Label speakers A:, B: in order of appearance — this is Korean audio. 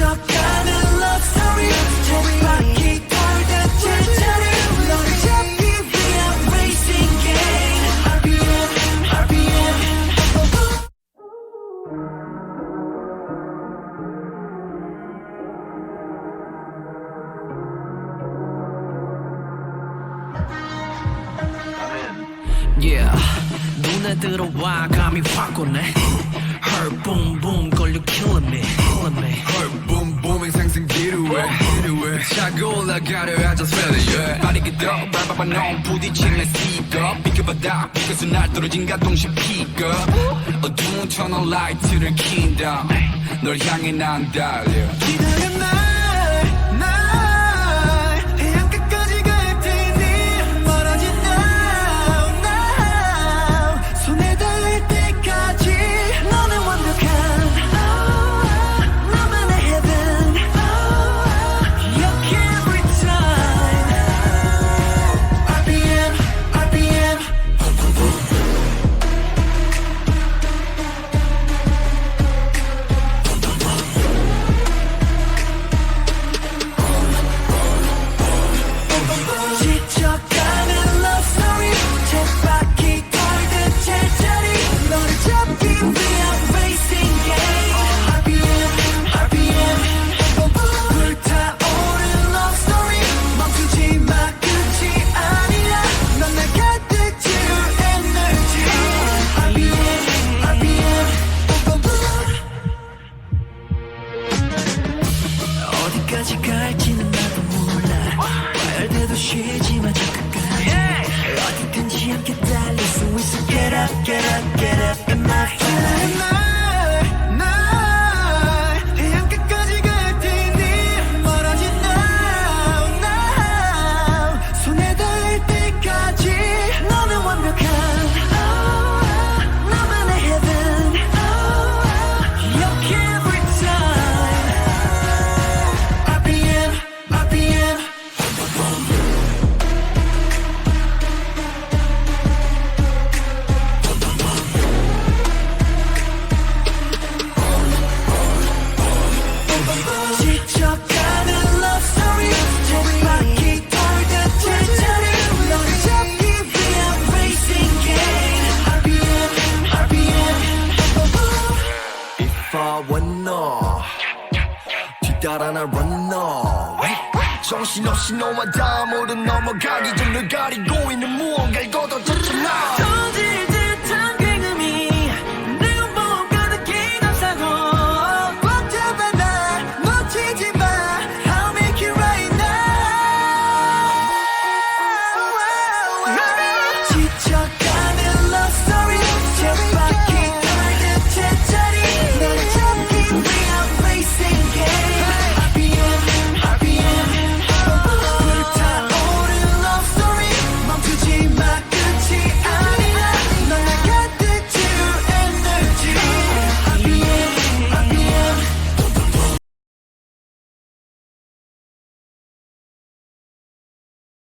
A: 지쳐가는 love story 쳇바퀴 돌듯 제자리 너를 잡기 위한 racing game RPM RPM Yeah 눈에 들어와 감이 확 오네 Her boom boom 걸려 killing me
B: Her boom booming 생생 지루해 차고 올라가려 I just feel it yeah 빠르게 더 밟아봐 넌 부딪히면 speak up 비켜봐다 비켜서 날 떨어진 가동시 pick up 어두운 터널 라이트를 킨다 널 향해 난 달려
A: 기다려 날 해안 끝까지 갈 테니 멀어진 now 손에 닿을 때까지 너는 완벽한 나만의 heaven 기억해 every time RPM RPM 지쳐가는 love story 쳇바퀴 돌듯 제자리 너를 잡기 위한 racing game RPM RPM 불타오른 love story 멈추지 마 끝이 아니야 넌 날 가득 채울 energy RPM RPM 어디까지 갈지는 나도 몰라 말 돼도 쉬지 마 저 끝까지 어디든지 함께 달릴 수 있어 Get up get up get up in my flight 날 해안 끝까지 갈 테니 멀어진 now 손에 닿을 때까지 너는 완벽한 나만의 heaven 기억해 every time RPM RPM 지쳐가는 love story 쳇바퀴 돌듯 제자리 너를 잡기 위한 racing game RPM RPM
C: If I were 너 뒤따라 날 run away 정신없이 너와 다음으로 넘어가기 전 널 가리고 있는 무언가를 걷어줬잖아